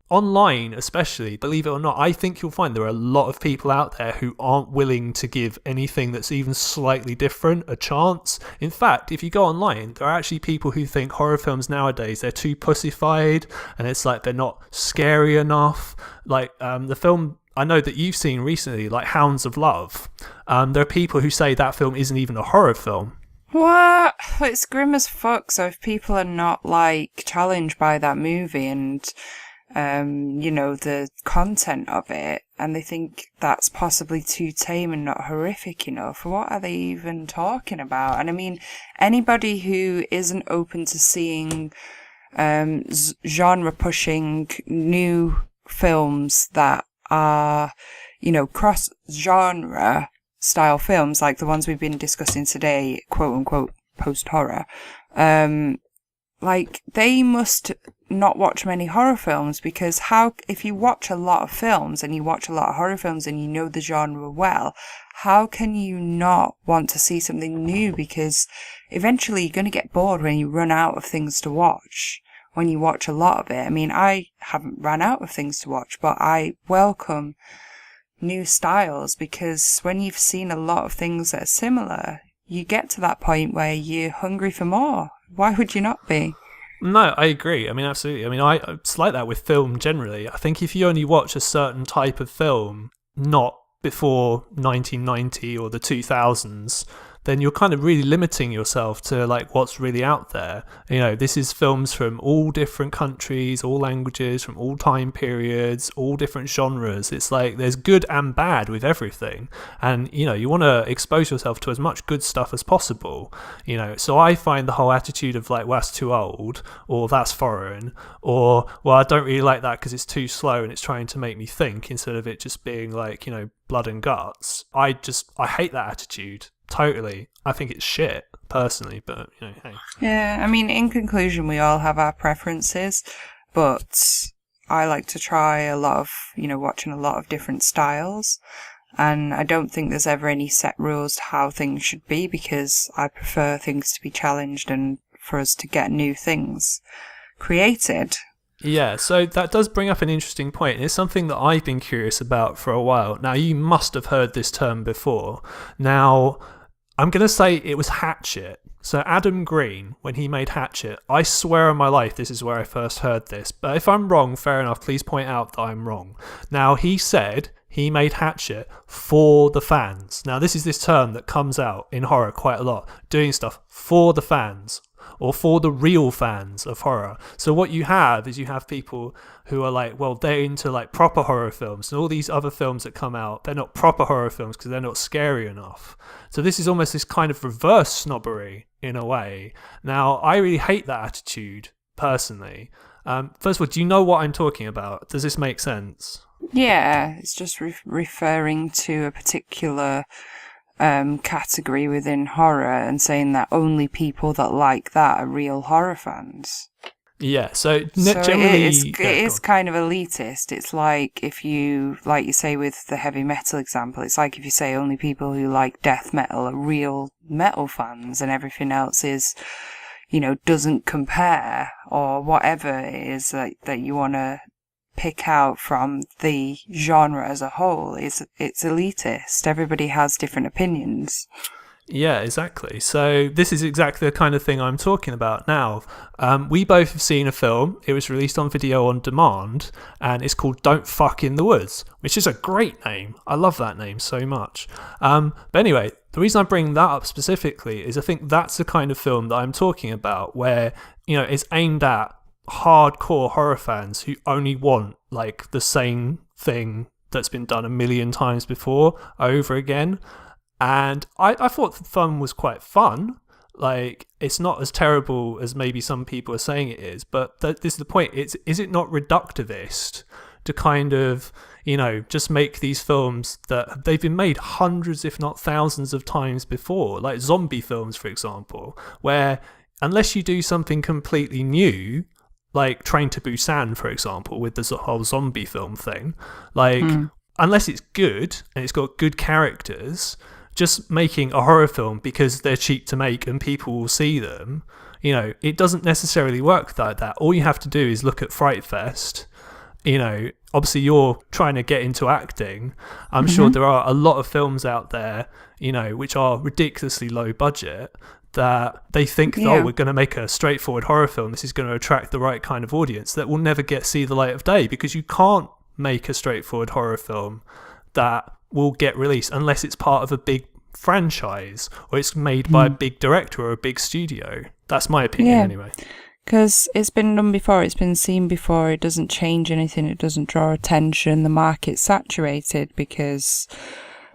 Online especially, believe it or not, I think you'll find there are a lot of people out there who aren't willing to give anything that's even slightly different a chance. In fact, if you go online, there are actually people who think horror films nowadays, they're too pussified, and it's like they're not scary enough. Like the film I know that you've seen recently, like Hounds of Love, there are people who say that film isn't even a horror film. What? It's grim as fuck. So if people are not like challenged by that movie and the content of it, and they think that's possibly too tame and not horrific enough, what are they even talking about? And I mean, anybody who isn't open to seeing genre pushing new films that are, cross genre style films like the ones we've been discussing today, quote unquote post horror, like they must not watch many horror films, because if you watch a lot of films and you watch a lot of horror films and you know the genre well, how can you not want to see something new? Because eventually you're going to get bored when you run out of things to watch, when you watch a lot of it. I mean, I haven't run out of things to watch, but I welcome new styles, because when you've seen a lot of things that are similar, you get to that point where you're hungry for more. Why would you not be? No, I agree. I mean, absolutely. I mean, it's like that with film generally. I think if you only watch a certain type of film, not before 1990 or the 2000s, then you're kind of really limiting yourself to like what's really out there. This is films from all different countries, all languages, from all time periods, all different genres. It's like there's good and bad with everything, and you want to expose yourself to as much good stuff as possible. So I find the whole attitude of like, well, that's too old, or that's foreign, or well, I don't really like that because it's too slow and it's trying to make me think instead of it just being like blood and guts. I hate that attitude totally. I think it's shit personally, but hey. Yeah, I mean, in conclusion, we all have our preferences, but I like to try a lot of watching a lot of different styles, and I don't think there's ever any set rules to how things should be, because I prefer things to be challenged and for us to get new things created. Yeah, so that does bring up an interesting point. It's something that I've been curious about for a while. Now, you must have heard this term before. Now, I'm going to say it was Hatchet. So Adam Green, when he made Hatchet, I swear on my life this is where I first heard this. But if I'm wrong, fair enough, please point out that I'm wrong. Now, he said he made Hatchet for the fans. Now, this is this term that comes out in horror quite a lot, doing stuff for the fans, or for the real fans of horror. So what you have is people who are like, well, they're into like proper horror films, and all these other films that come out, they're not proper horror films because they're not scary enough. So this is almost this kind of reverse snobbery in a way. Now, I really hate that attitude personally. First of all, do you know what I'm talking about? Does this make sense? Yeah, it's just referring to a particular category within horror and saying that only people that like that are real horror fans. Yeah, so generally... It is kind of elitist. It's like if you, like you say with the heavy metal example, it's like if you say only people who like death metal are real metal fans and everything else is, doesn't compare, or whatever it is that you want to pick out from the genre as a whole. It's elitist. Everybody has different opinions. Yeah, exactly. So this is exactly the kind of thing I'm talking about now. We both have seen a film. It was released on video on demand, and it's called Don't Fuck in the Woods, which is a great name. I love that name so much. But anyway, the reason I bring that up specifically is I think that's the kind of film that I'm talking about, where it's aimed at hardcore horror fans who only want like the same thing that's been done a million times before over again. And I thought the film was quite fun. Like, it's not as terrible as maybe some people are saying it is, but this is the point. Is it not reductivist to kind of, just make these films that they've been made hundreds, if not thousands of times before, like zombie films, for example, where unless you do something completely new, like Train to Busan, for example, with the whole zombie film thing, like, unless it's good and it's got good characters, just making a horror film because they're cheap to make and people will see them, it doesn't necessarily work like that. All you have to do is look at Fright Fest. Obviously you're trying to get into acting. I'm sure there are a lot of films out there, which are ridiculously low budget, that they think, we're going to make a straightforward horror film. This is going to attract the right kind of audience that will never see the light of day, because you can't make a straightforward horror film that will get released unless it's part of a big franchise or it's made by a big director or a big studio. That's my opinion anyway. Because it's been done before, it's been seen before, it doesn't change anything, it doesn't draw attention, the market's saturated because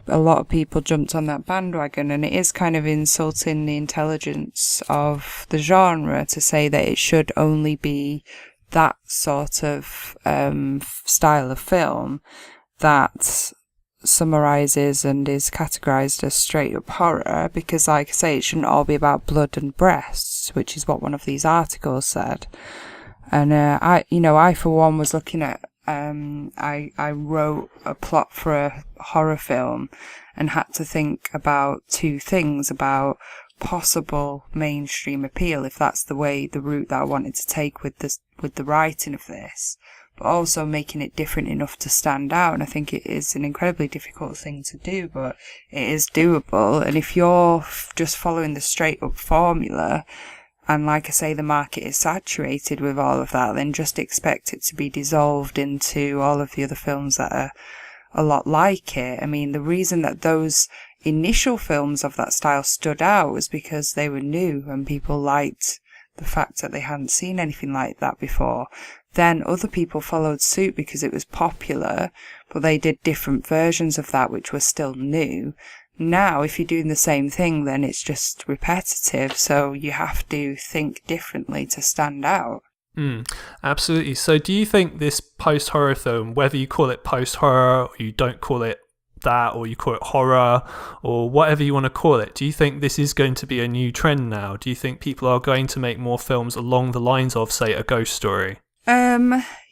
a lot of people jumped on that bandwagon, and it is kind of insulting the intelligence of the genre to say that it should only be that sort of style of film that summarizes and is categorized as straight up horror, because like I say, it shouldn't all be about blood and breasts, which is what one of these articles said. And I for one was looking at I wrote a plot for a horror film and had to think about two things: about possible mainstream appeal, if that's the route that I wanted to take with the writing of this, but also making it different enough to stand out. And I think it is an incredibly difficult thing to do, but it is doable. And if you're just following the straight up formula, and like I say, the market is saturated with all of that, then just expect it to be dissolved into all of the other films that are a lot like it. I mean, the reason that those initial films of that style stood out was because they were new and people liked the fact that they hadn't seen anything like that before. Then other people followed suit because it was popular, but they did different versions of that which were still new. Now, if you're doing the same thing, then it's just repetitive, so you have to think differently to stand out. Absolutely. So do you think this post-horror film, whether you call it post-horror or you don't call it that, or you call it horror, or whatever you want to call it, do you think this is going to be a new trend now? Do you think people are going to make more films along the lines of, say, a ghost story?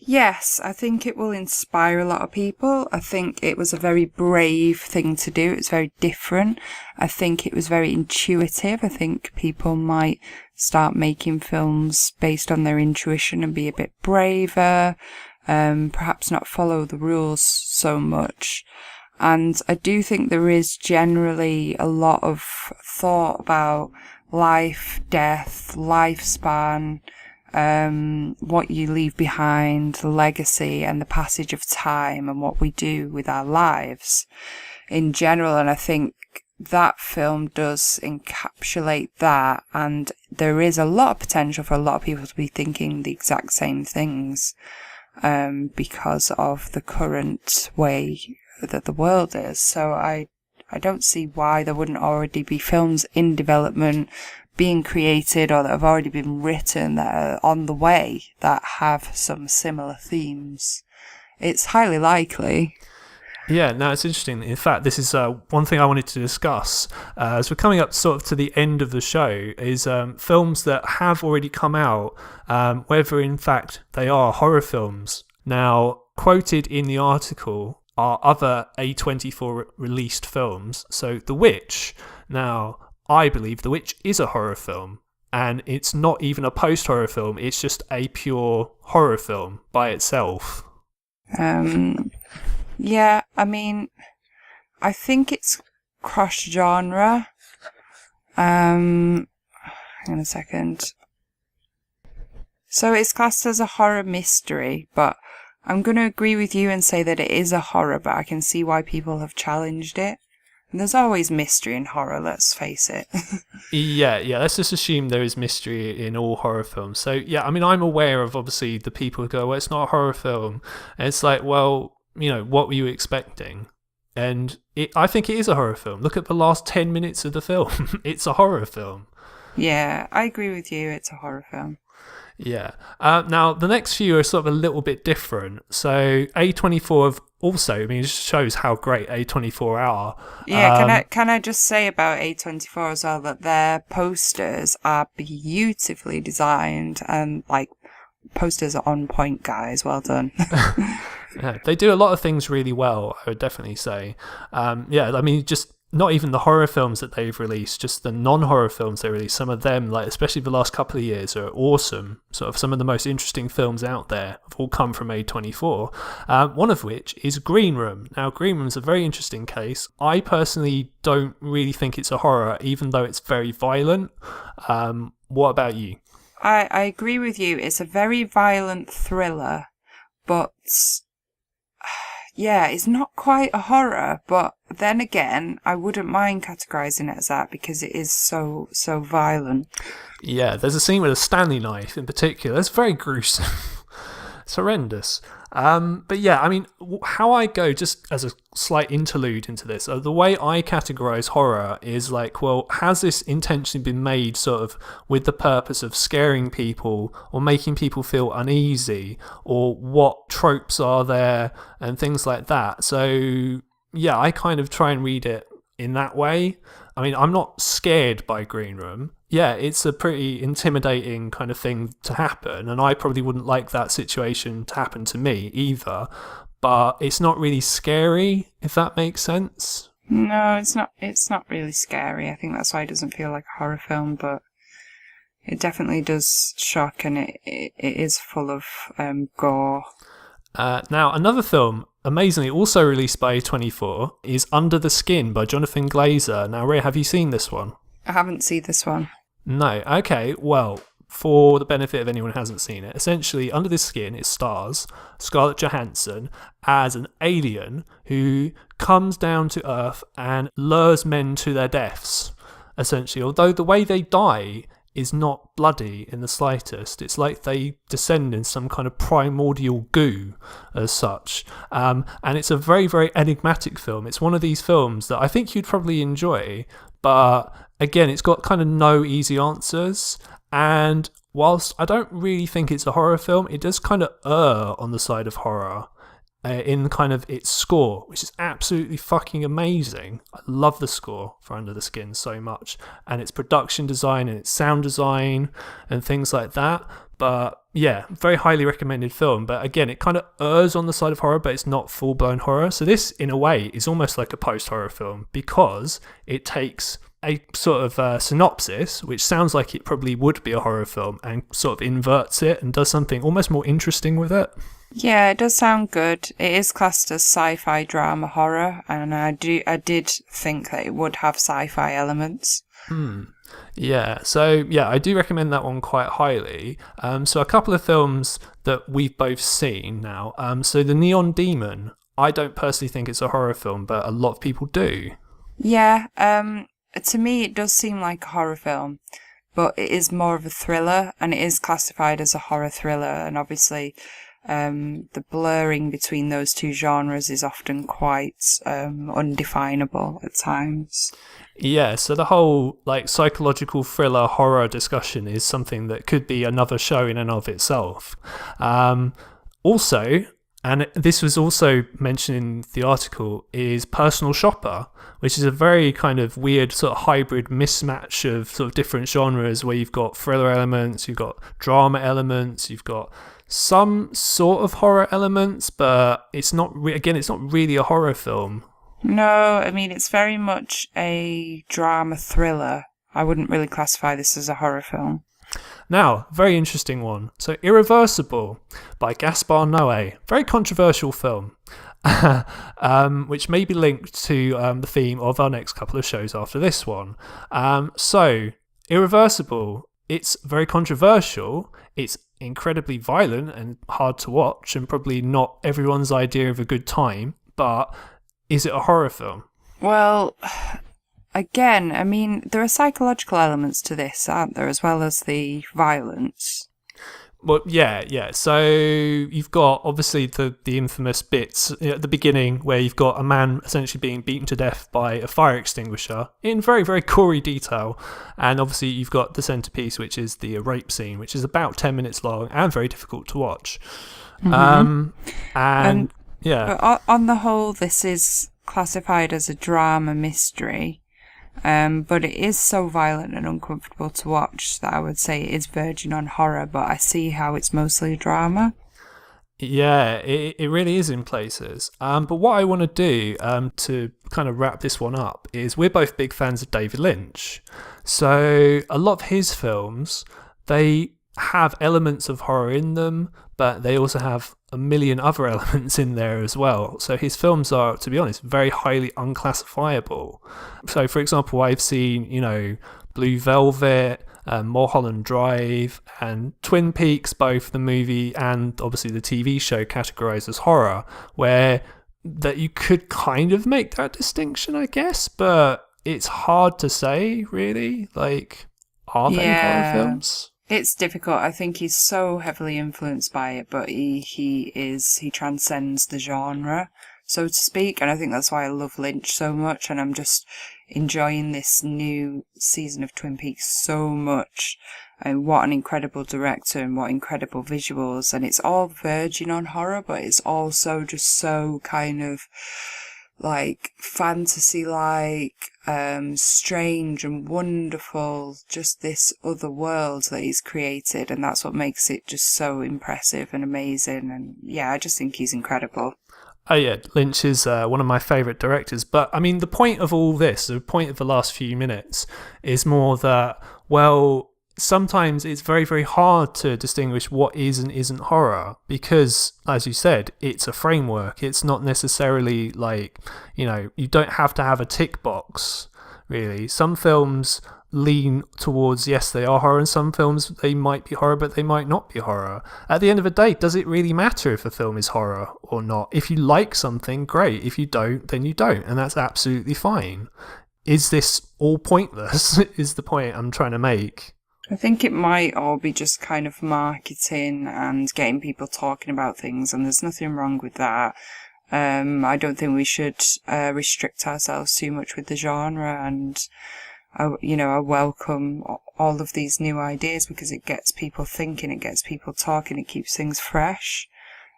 Yes, I think it will inspire a lot of people. I think it was a very brave thing to do. It's very different. I think it was very intuitive. I think people might start making films based on their intuition and be a bit braver, perhaps not follow the rules so much. And I do think there is generally a lot of thought about life, death, lifespan, what you leave behind, legacy, and the passage of time, and what we do with our lives in general. And I think that film does encapsulate that, and there is a lot of potential for a lot of people to be thinking the exact same things, because of the current way that the world is. So I don't see why there wouldn't already be films in development being created or that have already been written that are on the way that have some similar themes. It's highly likely. Yeah, no, it's interesting. In fact, this is one thing I wanted to discuss as we're coming up sort of to the end of the show, is films that have already come out, whether in fact they are horror films. Now, quoted in the article are other A24 released films. So The Witch, now I believe The Witch is a horror film, and it's not even a post-horror film, it's just a pure horror film by itself. Yeah, I mean, I think it's cross-genre. Hang on a second. So it's classed as a horror mystery, but I'm going to agree with you and say that it is a horror, but I can see why people have challenged it. And there's always mystery in horror, let's face it. Yeah, let's just assume there is mystery in all horror films. So, yeah, I mean, I'm aware of, obviously, the people who go, well, it's not a horror film. And it's like, well, you know, what were you expecting? And I think it is a horror film. Look at the last 10 minutes of the film. It's a horror film. Yeah, I agree with you. It's a horror film. Yeah. Now, the next few are sort of a little bit different. So A24 have also, I mean, it just shows how great A24 are. Yeah, can I just say about A24 as well that their posters are beautifully designed and, like, posters are on point, guys. Well done. Yeah, they do a lot of things really well, I would definitely say. Yeah, I mean, just not even the horror films that they've released, just the non-horror films they released. Some of them, like especially the last couple of years, are awesome. Sort of some of the most interesting films out there have all come from A24. One of which is Green Room. Now, Green Room's a very interesting case. I personally don't really think it's a horror, even though it's very violent. What about you? I agree with you. It's a very violent thriller, but yeah, it's not quite a horror, but then again, I wouldn't mind categorising it as that because it is so violent. Yeah, there's a scene with a Stanley knife in particular. It's very gruesome. It's horrendous. But yeah, I mean, how I go, just as a slight interlude into this, the way I categorise horror is like, well, has this intentionally been made sort of with the purpose of scaring people or making people feel uneasy, or what tropes are there and things like that. So yeah, I kind of try and read it in that way. I mean, I'm not scared by Green Room. Yeah, it's a pretty intimidating kind of thing to happen, and I probably wouldn't like that situation to happen to me either, but it's not really scary, if that makes sense. No, it's not really scary. I think that's why it doesn't feel like a horror film, but it definitely does shock, and it is full of gore. Now, another film, amazingly also released by A24, is Under the Skin by Jonathan Glazer. Now, Ray, have you seen this one? I haven't seen this one. No. Okay, well, for the benefit of anyone who hasn't seen it, essentially, Under the Skin, it stars Scarlett Johansson as an alien who comes down to earth and lures men to their deaths, essentially. Although the way they die is not bloody in the slightest. It's like they descend in some kind of primordial goo as such. And it's a very, very enigmatic film. It's one of these films that I think you'd probably enjoy, but again, it's got kind of no easy answers. And whilst I don't really think it's a horror film, it does kind of err on the side of horror in kind of its score, which is absolutely fucking amazing. I love the score for Under the Skin so much, and its production design and its sound design and things like that. But yeah, very highly recommended film. But again, it kind of errs on the side of horror, but it's not full-blown horror. So this, in a way, is almost like a post-horror film because it takes a sort of synopsis, which sounds like it probably would be a horror film, and sort of inverts it and does something almost more interesting with it. Yeah, it does sound good. It is classed as sci-fi drama horror, and I did think that it would have sci-fi elements. Yeah, so yeah, I do recommend that one quite highly. So a couple of films that we've both seen now. So The Neon Demon, I don't personally think it's a horror film, but a lot of people do. Yeah, to me it does seem like a horror film, but it is more of a thriller, and it is classified as a horror thriller, and obviously the blurring between those two genres is often quite undefinable at times. Yeah, so the whole like psychological thriller horror discussion is something that could be another show in and of itself. Also, and this was also mentioned in the article, is Personal Shopper, which is a very kind of weird sort of hybrid mismatch of sort of different genres where you've got thriller elements, you've got drama elements, you've got some sort of horror elements, but it's not it's not really a horror film. No, I mean, it's very much a drama thriller. I wouldn't really classify this as a horror film. Now, very interesting one. So, Irreversible by Gaspar Noé. Very controversial film, which may be linked to the theme of our next couple of shows after this one. So, Irreversible, it's very controversial. It's incredibly violent and hard to watch, and probably not everyone's idea of a good time, but is it a horror film? Well, again, I mean, there are psychological elements to this, aren't there, as well as the violence? Well, yeah. So you've got obviously the infamous bits at the beginning where you've got a man essentially being beaten to death by a fire extinguisher in very, very gory detail. And obviously you've got the centerpiece, which is the rape scene, which is about 10 minutes long and very difficult to watch. Mm-hmm. Yeah. But on the whole, this is classified as a drama mystery. But it is so violent and uncomfortable to watch that I would say it is verging on horror, but I see how it's mostly drama. Yeah, it really is in places. But what I want to do to kind of wrap this one up is we're both big fans of David Lynch. So a lot of his films, they have elements of horror in them, but they also have a million other elements in there as well. So his films are, to be honest, very highly unclassifiable. So, for example, I've seen, Blue Velvet, Mulholland Drive, and Twin Peaks, both the movie and obviously the TV show, categorized as horror, where that you could kind of make that distinction, I guess, but it's hard to say, really. Like, are they horror films? It's difficult. I think he's so heavily influenced by it, but he transcends the genre, so to speak, and I think that's why I love Lynch so much, and I'm just enjoying this new season of Twin Peaks so much. And what an incredible director and what incredible visuals, and it's all verging on horror, but it's also just so kind of like fantasy strange and wonderful, just this other world that he's created, and that's what makes it just so impressive and amazing. And yeah, I just think he's incredible. Oh yeah, Lynch is one of my favourite directors, but I mean the point of all this, the point of the last few minutes, is more that, well, sometimes it's very, very hard to distinguish what is and isn't horror because, as you said, it's a framework. It's not necessarily like, you don't have to have a tick box, really. Some films, lean towards, yes, they are horror. In some films, they might be horror, but they might not be horror. At the end of the day, does it really matter if a film is horror or not? If you like something, great. If you don't, then you don't. And that's absolutely fine. Is this all pointless? Is the point I'm trying to make. I think it might all be just kind of marketing and getting people talking about things, and there's nothing wrong with that. I don't think we should restrict ourselves too much with the genre, and I welcome all of these new ideas because it gets people thinking, it gets people talking, it keeps things fresh.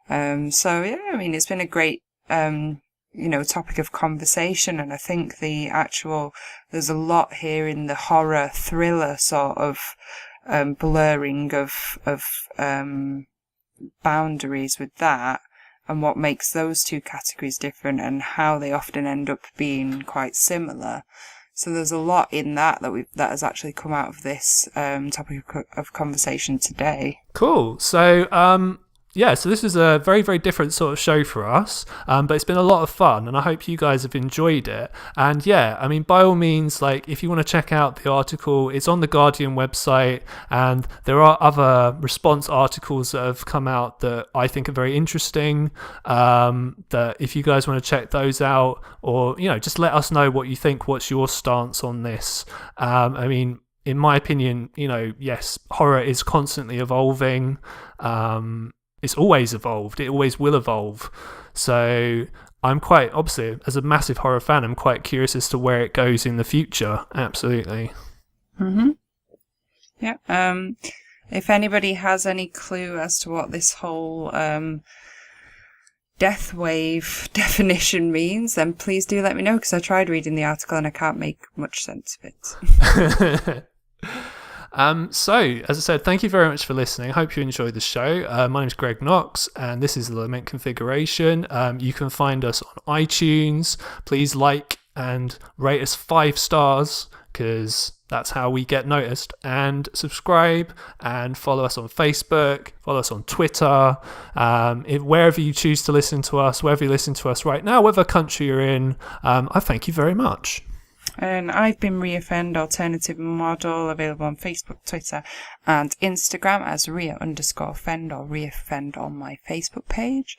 So yeah, I mean, it's been a great topic of conversation, and I think there's a lot here in the horror thriller sort of blurring of boundaries with that, and what makes those two categories different, and how they often end up being quite similar. So there's a lot in that has actually come out of this topic of conversation today. Cool. So so this is a very, very different sort of show for us, but it's been a lot of fun, and I hope you guys have enjoyed it. And yeah, I mean, by all means, like, if you want to check out the article, it's on the Guardian website, and there are other response articles that have come out that I think are very interesting, that if you guys want to check those out, or, just let us know what you think, what's your stance on this. I mean, in my opinion, yes, horror is constantly evolving. It's always evolved. It always will evolve. So I'm quite, obviously, as a massive horror fan, I'm quite curious as to where it goes in the future. Absolutely. Mm-hmm. Yeah. If anybody has any clue as to what this whole death wave definition means, then please do let me know, because I tried reading the article and I can't make much sense of it. So, as I said, thank you very much for listening. I hope you enjoyed the show. My name's Greg Knox, and this is the Lament Configuration. You can find us on iTunes. Please like and rate us 5 stars, because that's how we get noticed. And subscribe and follow us on Facebook, follow us on Twitter. Wherever you choose to listen to us, wherever you listen to us right now, whatever country you're in, I thank you very much. And I've been Reoffend Alternative Model, available on Facebook, Twitter, and Instagram as Ria_Fend or Reoffend on my Facebook page.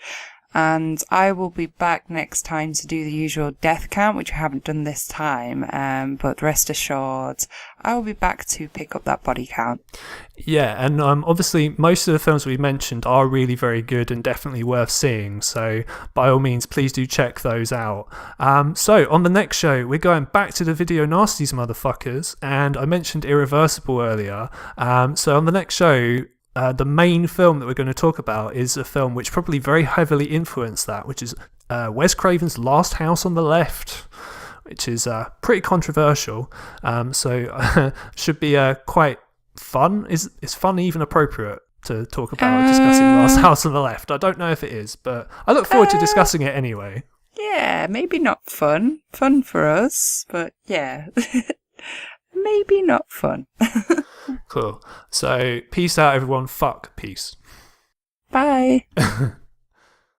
And I will be back next time to do the usual death count, which I haven't done this time. But rest assured, I will be back to pick up that body count. Yeah, and obviously most of the films we mentioned are really very good and definitely worth seeing. So by all means, please do check those out. So on the next show, we're going back to the video nasties, motherfuckers. And I mentioned Irreversible earlier. So on the next show, the main film that we're going to talk about is a film which probably very heavily influenced that, which is Wes Craven's Last House on the Left, which is pretty controversial. So should be quite fun. Is fun even appropriate to talk about discussing Last House on the Left? I don't know if it is, but I look forward to discussing it anyway. Yeah, maybe not fun. Fun for us, but yeah. Maybe not fun. Cool. So, peace out, everyone. Fuck. Peace. Bye.